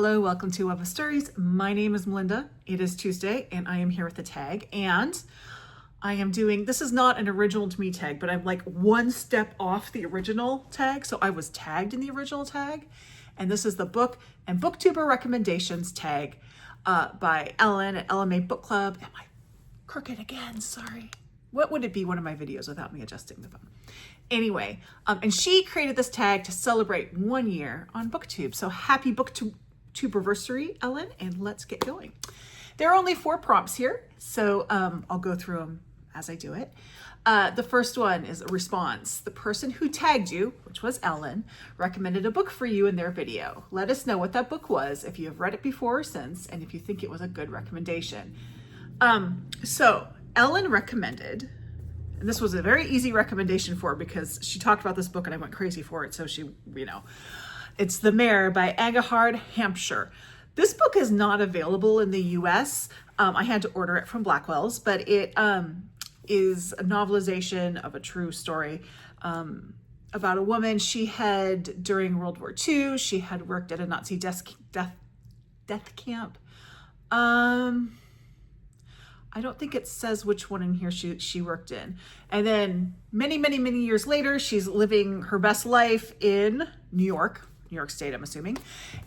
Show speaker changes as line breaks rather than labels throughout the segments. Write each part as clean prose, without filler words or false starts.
Hello, welcome to Web of Stories. My name is Melinda. It is Tuesday and I am here with the tag, and I am doing, this is not an original to me tag, but I'm like one step off the original tag. So I was tagged in the original tag, and this is the book and booktuber recommendations tag by Ellen at LMA Book Club. Am I crooked again? Sorry. What would it be, one of my videos without me adjusting the phone? Anyway, and she created this tag to celebrate 1 year on BookTube. So happy BookTube-versary, Ellen, and let's get going. There are only 4 prompts here, so I'll go through them as I do it. The first one is a response. The person who tagged you, which was Ellen, recommended a book for you in their video. Let us know what that book was, if you have read it before or since, and if you think it was a good recommendation. So Ellen recommended, and this was a very easy recommendation for her because she talked about this book and I went crazy for it. So she, it's The Mare by Agahard, Hampshire. This book is not available in the US. I had to order it from Blackwell's, but it is a novelization of a true story about a woman. She had, during World War II, she had worked at a Nazi death camp. I don't think it says which one in here she worked in. And then many years later, she's living her best life in New York State, I'm assuming.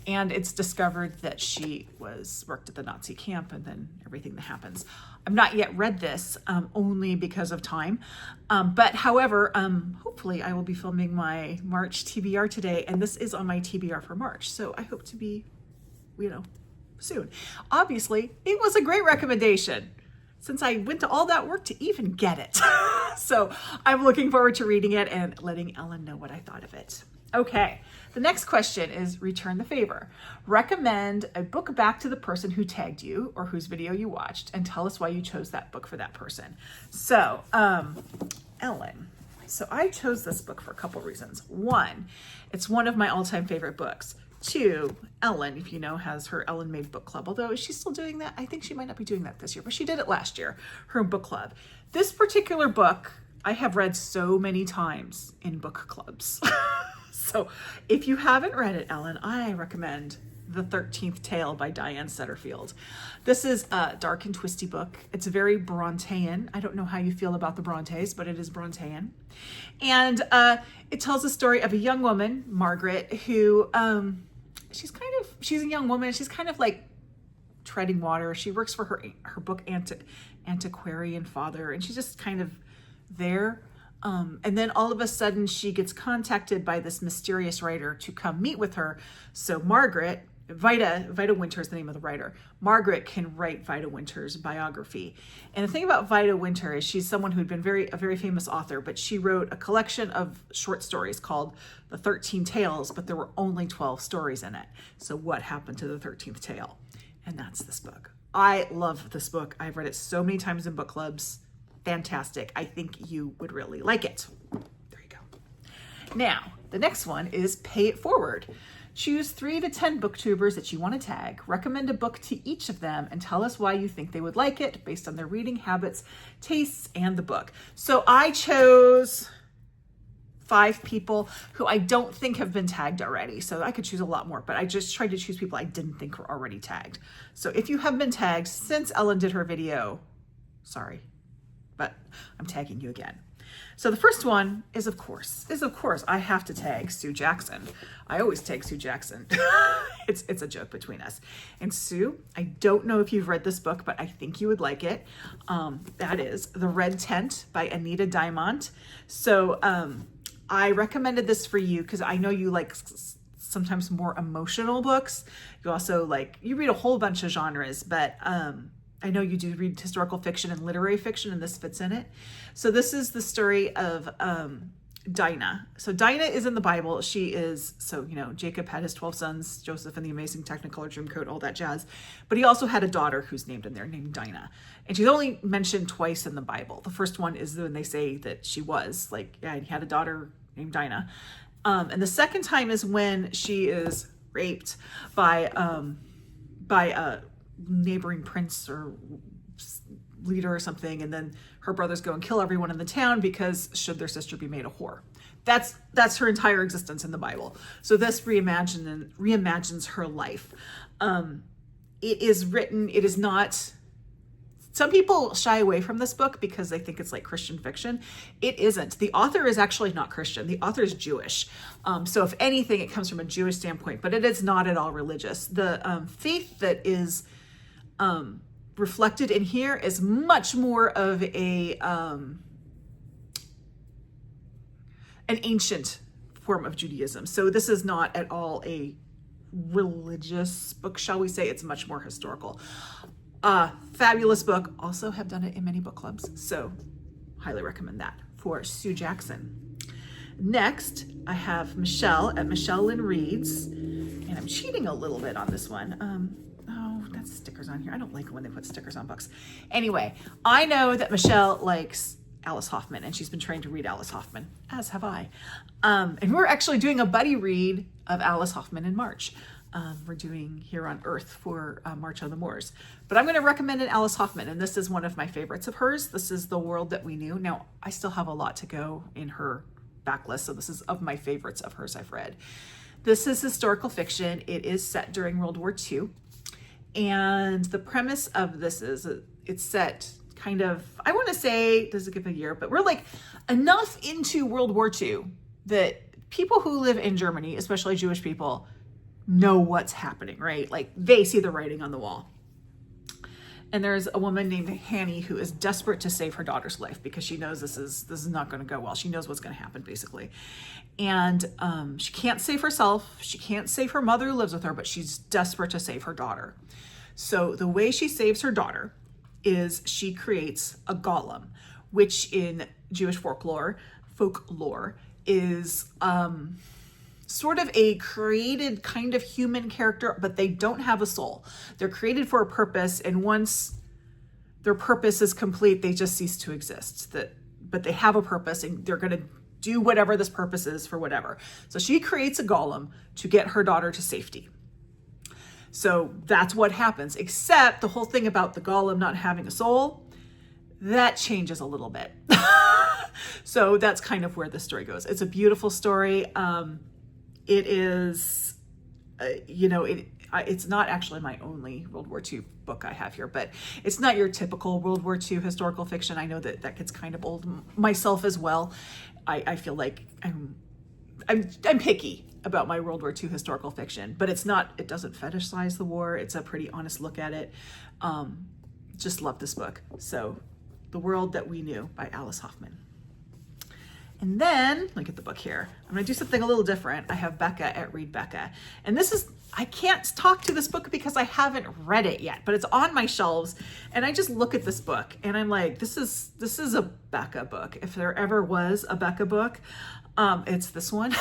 And it's discovered that she worked at the Nazi camp, and then everything that happens. I've not yet read this, only because of time. But however, hopefully I will be filming my March TBR today, and this is on my TBR for March. So I hope to be, soon. Obviously, it was a great recommendation, since I went to all that work to even get it. So I'm looking forward to reading it and letting Ellen know what I thought of it. Okay, the next question is return the favor. Recommend a book back to the person who tagged you or whose video you watched, and tell us why you chose that book for that person. So, Ellen. So I chose this book for a couple reasons. 1, it's one of my all-time favorite books. 2, Ellen, if you know, has her Ellen Made Book Club. Although, is she still doing that? I think she might not be doing that this year, but she did it last year, her book club. This particular book, I have read so many times in book clubs. So if you haven't read it, Ellen, I recommend The 13th Tale by Diane Setterfield. This is a dark and twisty book. It's very Brontean. I don't know how you feel about the Brontes, but it is Brontean. And it tells the story of a young woman, Margaret, who, she's a young woman. She's kind of like treading water. She works for her book antiquarian father, and she's just kind of there. And then all of a sudden she gets contacted by this mysterious writer to come meet with her. So Margaret, Vida Winter is the name of the writer. Margaret can write Vida Winter's biography. And the thing about Vida Winter is she's someone who'd been a very famous author, but she wrote a collection of short stories called The 13 Tales, but there were only 12 stories in it. So what happened to the 13th tale? And that's this book. I love this book. I've read it so many times in book clubs. Fantastic. I think you would really like it. There you go. Now, the next one is pay it forward. Choose 3 to 10 booktubers that you want to tag. Recommend a book to each of them and tell us why you think they would like it based on their reading habits, tastes, and the book. So I chose 5 people who I don't think have been tagged already. So I could choose a lot more, but I just tried to choose people I didn't think were already tagged. So if you have been tagged since Ellen did her video, sorry, but I'm tagging you again. So the first one is of course, I have to tag Sue Jackson. I always tag Sue Jackson. It's a joke between us. And Sue, I don't know if you've read this book, but I think you would like it. That is The Red Tent by Anita Diamant. So I recommended this for you because I know you like sometimes more emotional books. You also you read a whole bunch of genres, but I know you do read historical fiction and literary fiction, and this fits in it. So this is the story of Dinah. So Dinah is in the Bible. She is, Jacob had his 12 sons, Joseph and the amazing Technicolor Dreamcoat, all that jazz. But he also had a daughter who's named in there, named Dinah. And she's only mentioned twice in the Bible. The first one is when they say that she was, he had a daughter named Dinah. And the second time is when she is raped by a neighboring prince or leader or something, and then her brothers go and kill everyone in the town because should their sister be made a whore. That's her entire existence in the Bible. So this reimagines her life. It is not, some people shy away from this book because they think it's like Christian fiction. It isn't. The author is actually not Christian. The author is Jewish. So if anything, it comes from a Jewish standpoint, but it is not at all religious. The faith that is reflected in here is much more of an ancient form of Judaism. So this is not at all a religious book, shall we say. It's much more historical. Fabulous book. Also have done it in many book clubs. So highly recommend that for Sue Jackson. Next, I have Michelle at Michelle Lynn Reads. And I'm cheating a little bit on this one. Oh, that's stickers on here. I don't like it when they put stickers on books. Anyway, I know that Michelle likes Alice Hoffman, and she's been trying to read Alice Hoffman, as have I. And we're actually doing a buddy read of Alice Hoffman in March. We're doing Here on Earth for March on the Moors. But I'm going to recommend an Alice Hoffman, and this is one of my favorites of hers. This is The World That We Knew. Now, I still have a lot to go in her backlist, so this is of my favorites of hers I've read. This is historical fiction. It is set during World War II. And the premise of this is it's set kind of, I want to say, doesn't give a year, but we're like enough into World War II that people who live in Germany, especially Jewish people, know what's happening, right? Like they see the writing on the wall. And there's a woman named Hanny who is desperate to save her daughter's life because she knows this is not going to go well. She knows what's going to happen, basically. And she can't save herself. She can't save her mother who lives with her, but she's desperate to save her daughter. So the way she saves her daughter is she creates a golem, which in Jewish folklore is sort of a created kind of human character, but they don't have a soul. They're created for a purpose, and once their purpose is complete, they just cease to exist. But they have a purpose, and they're going to do whatever this purpose is for whatever. So she creates a golem to get her daughter to safety. So that's what happens, except the whole thing about the golem not having a soul, that changes a little bit. So that's kind of where the story goes. It's a beautiful story. It is, it's not actually my only World War II book I have here, but it's not your typical World War II historical fiction. I know that gets kind of old myself as well. I feel like I'm picky about my World War II historical fiction, but it doesn't fetishize the war. It's a pretty honest look at it. Just love this book. So The World That We Knew by Alice Hoffman. And then, look at the book here. I'm going to do something a little different. I have Becca at Read Becca. And I can't talk to this book because I haven't read it yet, but it's on my shelves. And I just look at this book and I'm like, this is a Becca book. If there ever was a Becca book, it's this one.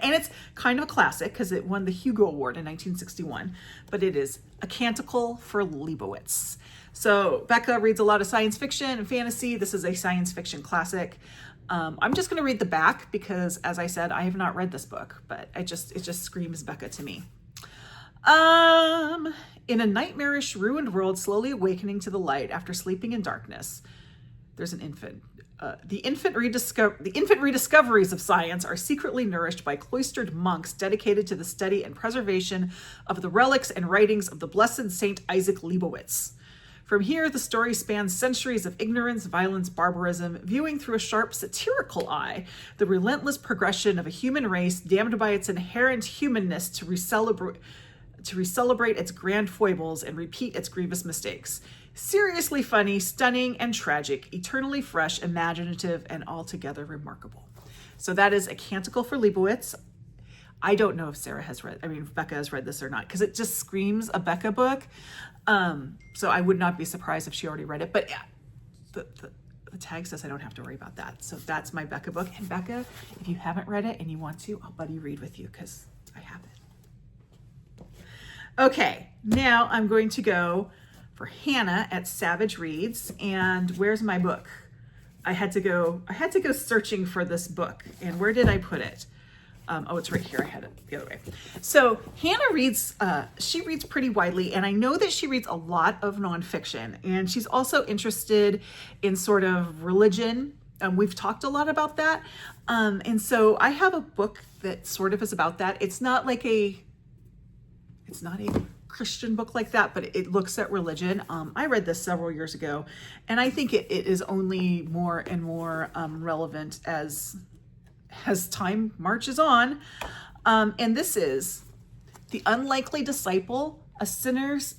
And it's kind of a classic because it won the Hugo Award in 1961, but it is A Canticle for Leibowitz. So Becca reads a lot of science fiction and fantasy. This is a science fiction classic. I'm just going to read the back because, as I said, I have not read this book, but it just screams Becca to me. In a nightmarish, ruined world slowly awakening to the light after sleeping in darkness, there's an infant. The infant rediscoveries of science are secretly nourished by cloistered monks dedicated to the study and preservation of the relics and writings of the blessed Saint Isaac Leibowitz. From here, the story spans centuries of ignorance, violence, barbarism, viewing through a sharp satirical eye the relentless progression of a human race damned by its inherent humanness to recelebrate its grand foibles and repeat its grievous mistakes. Seriously funny, stunning, and tragic, eternally fresh, imaginative, and altogether remarkable. So that is A Canticle for Leibowitz. I don't know if Becca has read this or not, because it just screams a Becca book. So I would not be surprised if she already read it, but yeah, the tag says I don't have to worry about that. So that's my Becca book. And Becca, if you haven't read it and you want to, I'll buddy read with you because I have it. Okay, now I'm going to go for Hannah at Savage Reads. And where's my book? I had to go searching for this book. And where did I put it? Oh, it's right here. I had it the other way. So Hannah reads, she reads pretty widely, and I know that she reads a lot of nonfiction, and she's also interested in sort of religion We've talked a lot about that. And so I have a book that sort of is about that. It's not a Christian book like that, but it looks at religion. I read this several years ago, and I think it is only more and more relevant as time marches on. And this is The Unlikely Disciple, a sinner's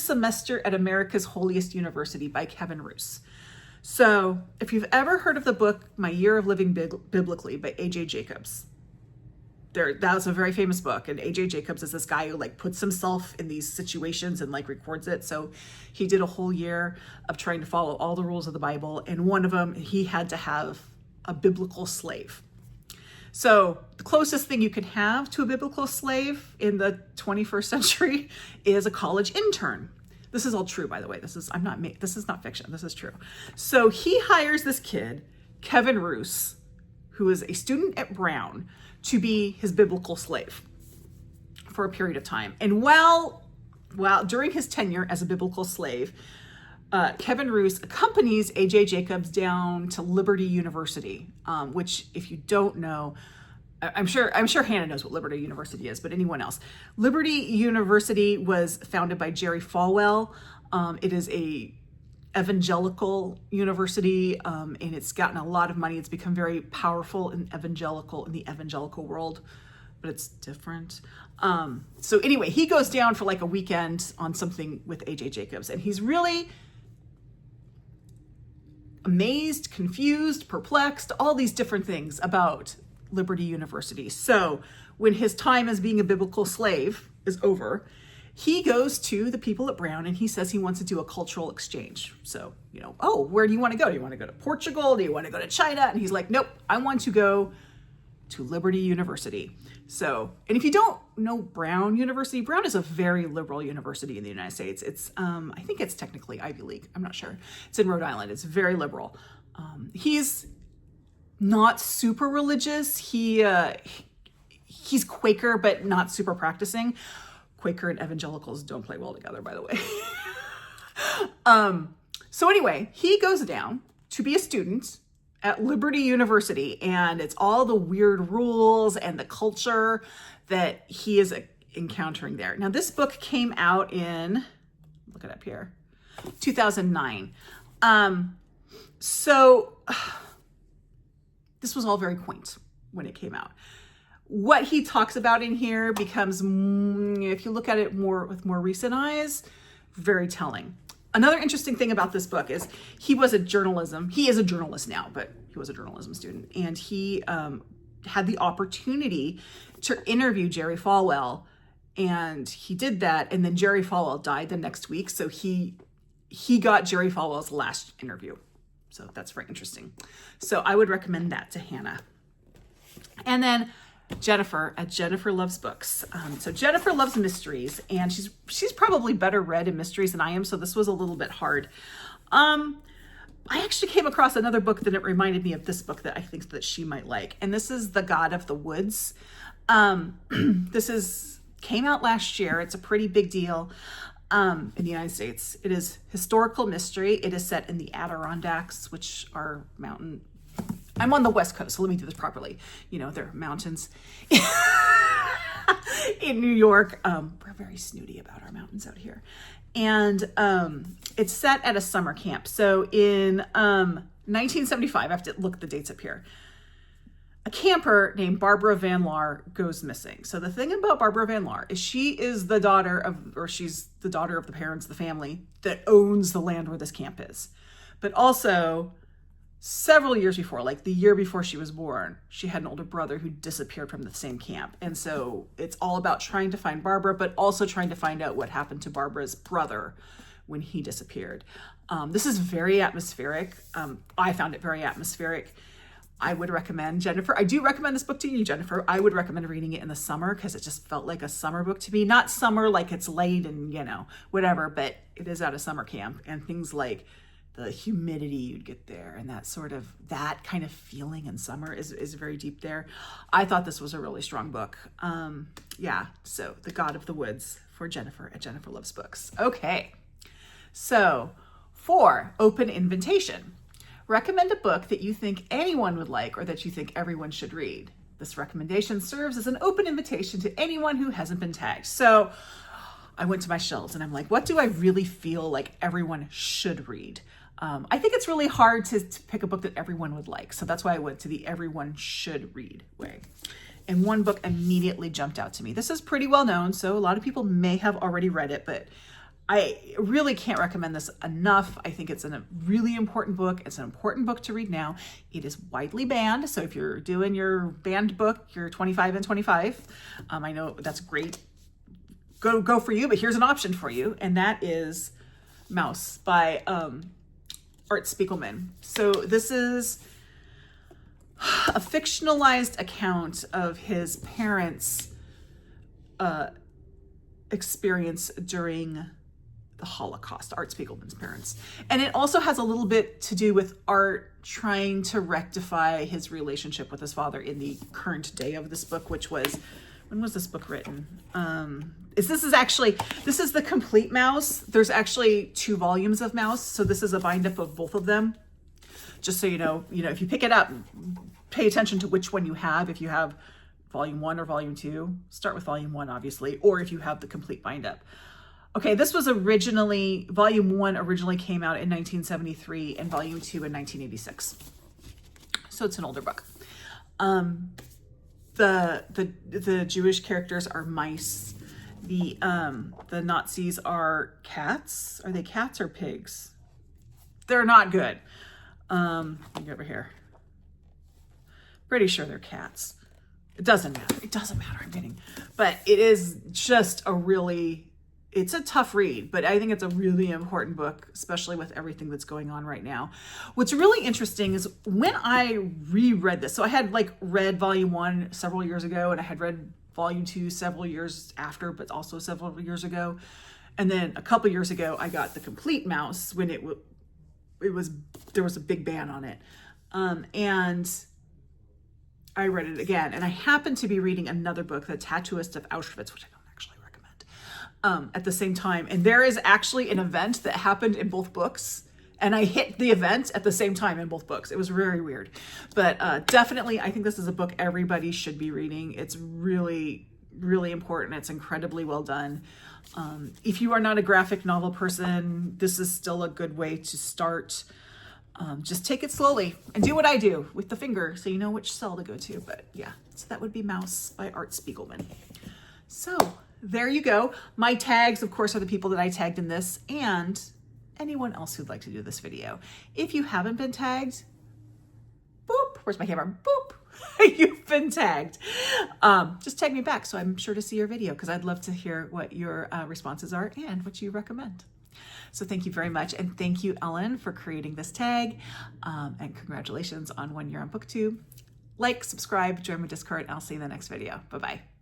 semester at America's Holiest University by Kevin Roose. So if you've ever heard of the book, My Year of Living Biblically by A.J. Jacobs, that was a very famous book. And A.J. Jacobs is this guy who puts himself in these situations and records it. So he did a whole year of trying to follow all the rules of the Bible. And one of them, he had to have a biblical slave. So the closest thing you can have to a biblical slave in the 21st century is a college intern. This is all true, by the way. This is not fiction. This is true. So he hires this kid, Kevin Roose, who is a student at Brown, to be his biblical slave for a period of time. And while during his tenure as a biblical slave, Kevin Roose accompanies A.J. Jacobs down to Liberty University, which, if you don't know, I'm sure Hannah knows what Liberty University is, but anyone else? Liberty University was founded by Jerry Falwell. It is a evangelical university, and it's gotten a lot of money. It's become very powerful in the evangelical world, but it's different. So anyway, he goes down for a weekend on something with A.J. Jacobs, and he's really amazed, confused, perplexed, all these different things about Liberty University. So when his time as being a biblical slave is over, he goes to the people at Brown and he says he wants to do a cultural exchange. So, where do you want to go? Do you want to go to Portugal? Do you want to go to China? And he's like, nope, I want to go to Liberty University. So, and if you don't know Brown University, Brown is a very liberal university in the United States. It's, I think it's technically Ivy League. I'm not sure. It's in Rhode Island. It's very liberal. He's not super religious. He's Quaker, but not super practicing. Quaker and evangelicals don't play well together, by the way. So anyway, he goes down to be a student at Liberty University, and it's all the weird rules and the culture that he is encountering there. Now, this book came out in, look it up here, 2009. So this was all very quaint when it came out. What he talks about in here becomes, if you look at it with more recent eyes, very telling. Another interesting thing about this book is he is a journalist now, but he was a journalism student. And he had the opportunity to interview Jerry Falwell, and he did that. And then Jerry Falwell died the next week. So he got Jerry Falwell's last interview. So that's very interesting. So I would recommend that to Hannah. And then Jennifer at Jennifer Loves Books. So Jennifer loves mysteries, and she's probably better read in mysteries than I am, so this was a little bit hard. I actually came across another book that it reminded me of this book that I think that she might like, and this is The God of the Woods. This came out last year. It's a pretty big deal in the United States. It is historical mystery. It is set in the Adirondacks, which are mountain. I'm on the West Coast, so let me do this properly. There are mountains in New York. We're very snooty about our mountains out here. And it's set at a summer camp. So in 1975, I have to look the dates up here, a camper named Barbara Van Laar goes missing. So the thing about Barbara Van Laar is she's the daughter of the parents of the family that owns the land where this camp is. But also, several years before, the year before she was born, she had an older brother who disappeared from the same camp. And so it's all about trying to find Barbara, but also trying to find out what happened to Barbara's brother when he disappeared. This is very atmospheric. I found it very atmospheric. I would recommend, Jennifer, I do recommend this book to you, Jennifer. I would recommend reading it in the summer because it just felt like a summer book to me. Not summer like it's late and, whatever, but it is at a summer camp, and things like the humidity you'd get there and that kind of feeling in summer is very deep there. I thought this was a really strong book. So The God of the Woods for Jennifer at Jennifer Loves Books. Okay, so for Open Invitation. Recommend a book that you think anyone would like or that you think everyone should read. This recommendation serves as an open invitation to anyone who hasn't been tagged. So I went to my shelves and I'm like, what do I really feel like everyone should read? I think it's really hard to pick a book that everyone would like. So that's why I went to the everyone should read way. And one book immediately jumped out to me. This is pretty well known, so a lot of people may have already read it, but I really can't recommend this enough. I think it's a really important book. It's an important book to read now. It is widely banned. So if you're doing your banned book, you're 25 and 25. I know that's great. Go for you, but here's an option for you. And that is Mouse by Art Spiegelman. So this is a fictionalized account of his parents' experience during the Holocaust, Art Spiegelman's parents. And it also has a little bit to do with Art trying to rectify his relationship with his father in the current day of this book, which was, when was this book written? This is the complete Mouse. There's actually 2 volumes of Mouse. So this is a bind up of both of them. Just so you know, if you pick it up, pay attention to which one you have. If you have volume 1 or volume 2, start with volume 1, obviously, or if you have the complete bind up. Okay, this was volume 1 originally came out in 1973 and volume 2 in 1986. So it's an older book. The Jewish characters are mice. The Nazis are cats. Are they cats or pigs? They're not good. Let me go over here. Pretty sure they're cats. It doesn't matter. It doesn't matter. I'm kidding. But it is just it's a tough read, but I think it's a really important book, especially with everything that's going on right now. What's really interesting is when I reread this, so I had read volume 1 several years ago, and I had read volume 2 several years after, but also several years ago. And then a couple years ago, I got the complete Mouse when there was a big ban on it. And I read it again. And I happened to be reading another book, The Tattooist of Auschwitz, which I don't actually recommend, at the same time. And there is actually an event that happened in both books. And I hit the event at the same time in both books. It was very weird. But definitely, I think this is a book everybody should be reading. It's really, really important. It's incredibly well done. If you are not a graphic novel person, this is still a good way to start. Just take it slowly and do what I do with the finger so you know which cell to go to. But yeah, so that would be Mouse by Art Spiegelman. So there you go. My tags, of course, are the people that I tagged in this and anyone else who'd like to do this video. If you haven't been tagged, boop, where's my camera? Boop, you've been tagged. Just tag me back so I'm sure to see your video because I'd love to hear what your responses are and what you recommend. So thank you very much. And thank you, Ellen, for creating this tag. And congratulations on 1 year on BookTube. Like, subscribe, join my Discord, and I'll see you in the next video. Bye-bye.